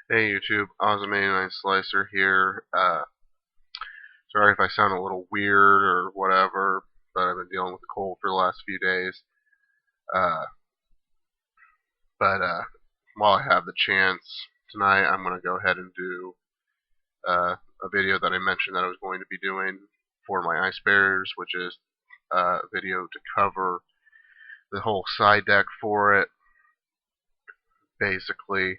Hey YouTube, Ozymandias Slicer here. Sorry if I sound a little weird or whatever, but I've been dealing with a cold for the last few days. Uh, but while I have the chance tonight, I'm going to go ahead and do a video that I mentioned that I was going to be doing for my ice barriers, which is a video to cover the whole side deck for it. Basically,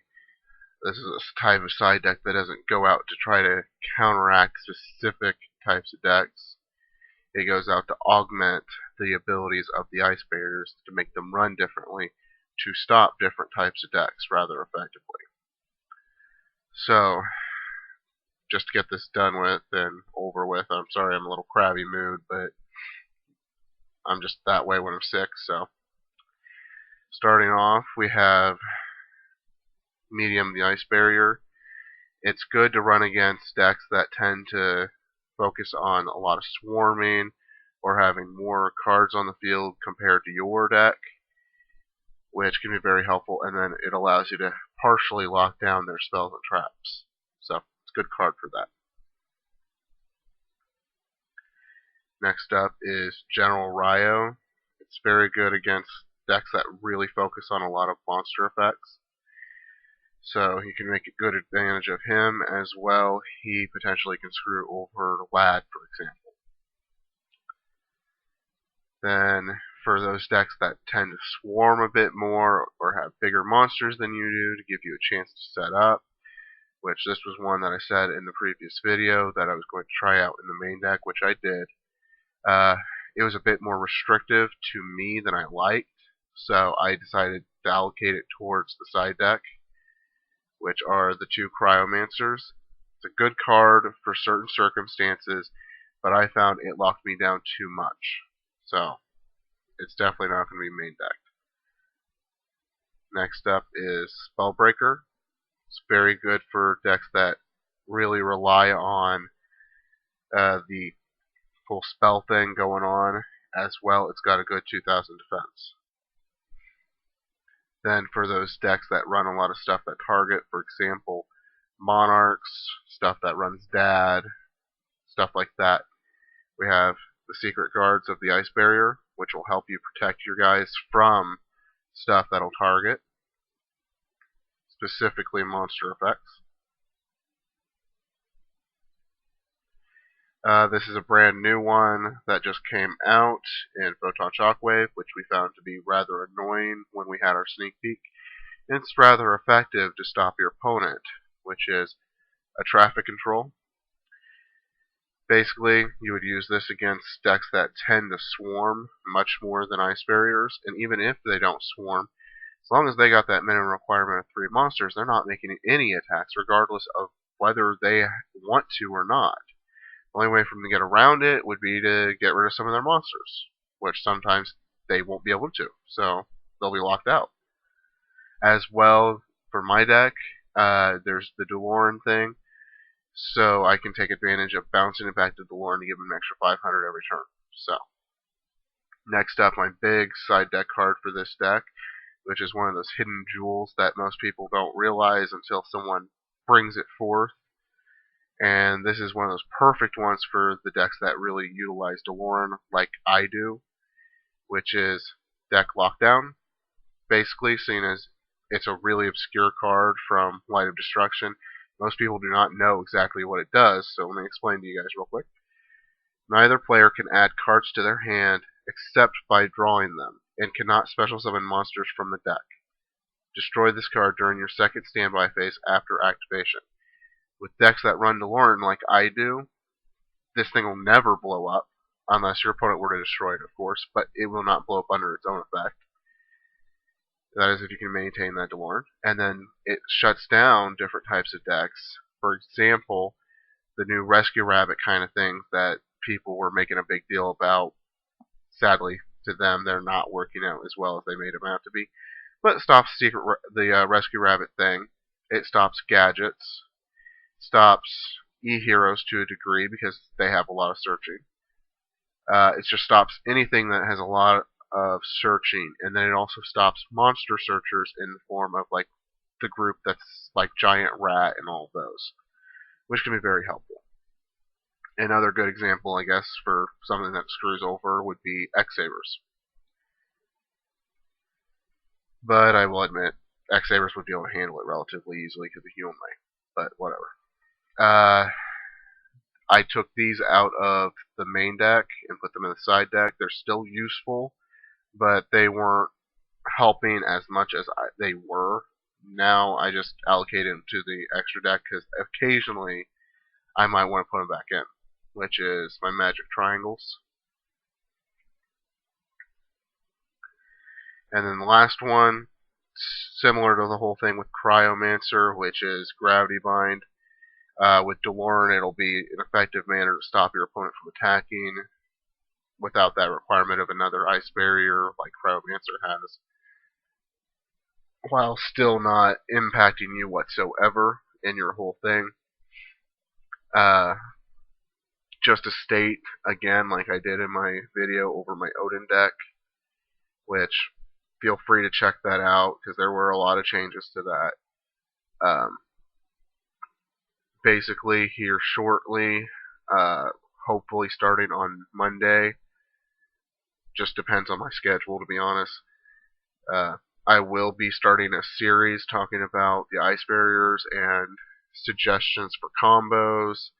this is a type of side deck that doesn't go out to try to counteract specific types of decks. It goes out to augment the abilities of the ice barriers to make them run differently to stop different types of decks rather effectively. So, just to get this done with and over with, I'm sorry I'm a little crabby mood, but I'm just that way when I'm sick. So, starting off, we have Medium the Ice Barrier. It's good to run against decks that tend to focus on a lot of swarming or having more cards on the field compared to your deck, which can be very helpful, and then it allows you to partially lock down their spells and traps. So it's a good card for that. Next up is General Ryo. It's very good against decks that really focus on a lot of monster effects. So you can make a good advantage of him as well. He potentially can screw over Lad, for example. Then for those decks that tend to swarm a bit more or have bigger monsters than you do to give you a chance to set up, which this was one that I said in the previous video that I was going to try out in the main deck, which I did. It was a bit more restrictive to me than I liked, so I decided to allocate it towards the side deck, which are the two Cryomancers. It's a good card for certain circumstances, but I found it locked me down too much. So, it's definitely not going to be main deck. Next up is Spellbreaker. It's very good for decks that really rely on the full spell thing going on as well. It's got a good 2000 defense. Then for those decks that run a lot of stuff that target, for example, Monarchs, stuff that runs Dad, stuff like that, we have the Secret Guards of the Ice Barrier, which will help you protect your guys from stuff that'll target, specifically monster effects. This is a brand new one that just came out in Photon Shockwave, which we found to be rather annoying when we had our sneak peek. It's rather effective to stop your opponent, which is a traffic control. Basically, you would use this against decks that tend to swarm much more than ice barriers, and even if they don't swarm, as long as they got that minimum requirement of 3 monsters, they're not making any attacks, regardless of whether they want to or not. The only way for them to get around it would be to get rid of some of their monsters, which sometimes they won't be able to, so they'll be locked out. As well, for my deck, there's the Deloran thing, so I can take advantage of bouncing it back to Deloran to give him an extra 500 every turn. So, next up, my big side deck card for this deck, which is one of those hidden jewels that most people don't realize until someone brings it forth. And this is one of those perfect ones for the decks that really utilize Deloran like I do, which is Deck Lockdown. Basically, seeing as it's a really obscure card from Light of Destruction, most people do not know exactly what it does, so let me explain to you guys real quick. Neither player can add cards to their hand except by drawing them, and cannot special summon monsters from the deck. Destroy this card during your second standby phase after activation. With decks that run Deloran like I do, this thing will never blow up, unless your opponent were to destroy it, of course, but it will not blow up under its own effect. That is if you can maintain that Deloran. And then it shuts down different types of decks. For example, the new Rescue Rabbit kind of things that people were making a big deal about. Sadly, to them, they're not working out as well as they made them out to be. But it stops the Rescue Rabbit thing. It stops gadgets. Stops e-heroes to a degree because they have a lot of searching. It just stops anything that has a lot of searching, and then it also stops monster searchers in the form of like the group that's like Giant Rat and all of those, which can be very helpful. Another good example, I guess, for something that screws over would be X-Sabers. But I will admit, X-Sabers would be able to handle it relatively easily because the human may. But whatever. I took these out of the main deck and put them in the side deck. They're still useful, but they weren't helping as much as they were. Now I just allocate them to the extra deck because occasionally I might want to put them back in, which is my Magic Triangles. And then the last one, similar to the whole thing with Cryomancer, which is Gravity Bind. With Delorn, it'll be an effective manner to stop your opponent from attacking without that requirement of another ice barrier like Cryomancer has, while still not impacting you whatsoever in your whole thing. Just to state, again, like I did in my video over my Odin deck, which feel free to check that out because there were a lot of changes to that. Basically, here shortly, hopefully starting on Monday, just depends on my schedule, to be honest. I will be starting a series talking about the ice barriers and suggestions for combos,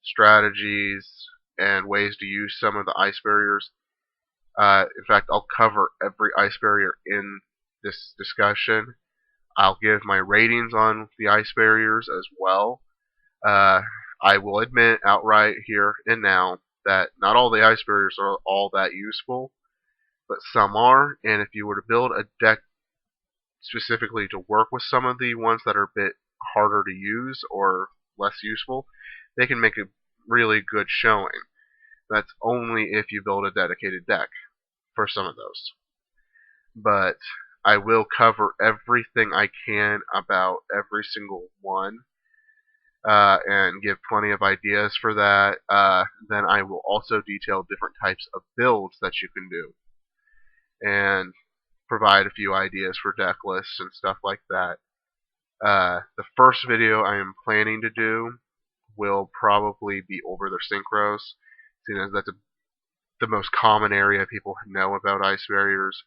strategies, and ways to use some of the ice barriers. In fact, I'll cover every ice barrier in this discussion. I'll give my ratings on the ice barriers as well. I will admit outright here and now that not all the ice barriers are all that useful, but some are, and if you were to build a deck specifically to work with some of the ones that are a bit harder to use or less useful, they can make a really good showing. That's only if you build a dedicated deck for some of those. But I will cover everything I can about every single one. And give plenty of ideas for that. Then I will also detail different types of builds that you can do, and provide a few ideas for deck lists and stuff like that. The first video I am planning to do will probably be over their synchros, seeing as that's the most common area people know about ice barriers,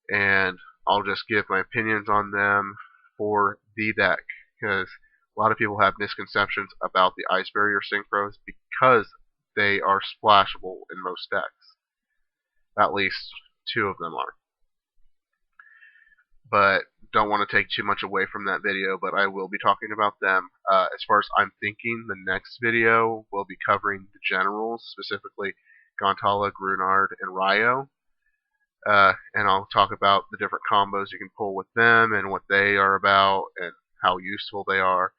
and I'll just give my opinions on them for the deck, because a lot of people have misconceptions about the ice barrier synchros because they are splashable in most decks. At least 2 of them are. But don't want to take too much away from that video, but I will be talking about them. As far as I'm thinking, the next video will be covering the generals, specifically Gantala, Grunard, and Ryo. And I'll talk about the different combos you can pull with them and what they are about and how useful they are.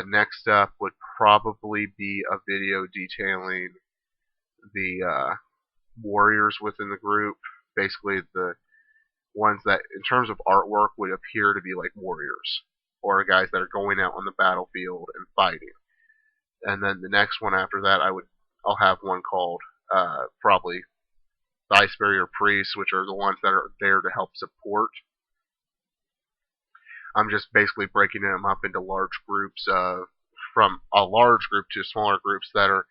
Next up would probably be a video detailing the warriors within the group, basically the ones that, in terms of artwork, would appear to be like warriors, or guys that are going out on the battlefield and fighting. And then the next one after that, I'll have one called probably the Ice Barrier Priests, which are the ones that are there to help support. I'm just basically breaking them up into large groups, from a large group to smaller groups that are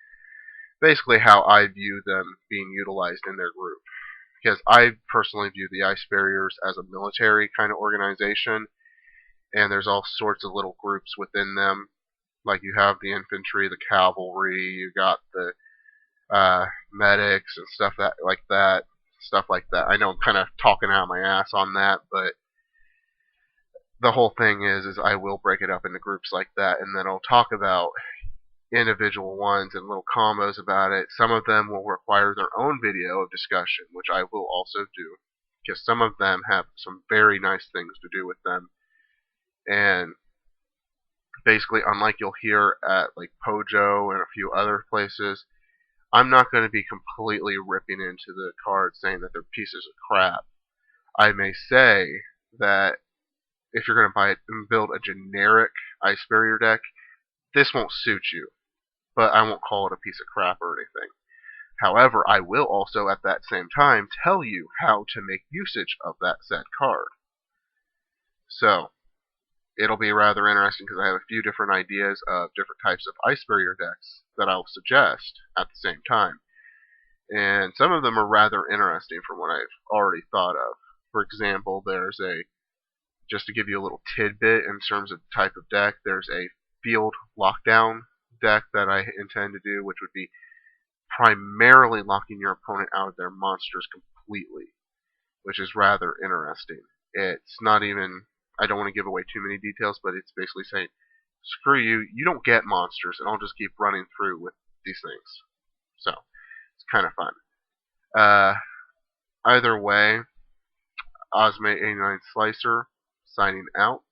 basically how I view them being utilized in their group. Because I personally view the Ice Barriers as a military kind of organization, and there's all sorts of little groups within them. Like you have the infantry, the cavalry, you got the medics and stuff like that. I know I'm kind of talking out my ass on that, but the whole thing is I will break it up into groups like that, and then I'll talk about individual ones and little combos about it. Some of them will require their own video of discussion, which I will also do, because some of them have some very nice things to do with them. And basically, unlike you'll hear at like Pojo and a few other places, I'm not going to be completely ripping into the cards saying that they're pieces of crap. I may say that if you're going to buy it and build a generic Ice Barrier deck, this won't suit you, but I won't call it a piece of crap or anything. However, I will also at that same time tell you how to make usage of that said card. So, it'll be rather interesting because I have a few different ideas of different types of Ice Barrier decks that I'll suggest at the same time. And some of them are rather interesting from what I've already thought of. For example, just to give you a little tidbit in terms of type of deck, there's a field lockdown deck that I intend to do, which would be primarily locking your opponent out of their monsters completely, which is rather interesting. It's not even, I don't want to give away too many details, but it's basically saying, screw you, you don't get monsters, and I'll just keep running through with these things. So, it's kind of fun. Either way, Osmate 89 Slicer, signing out.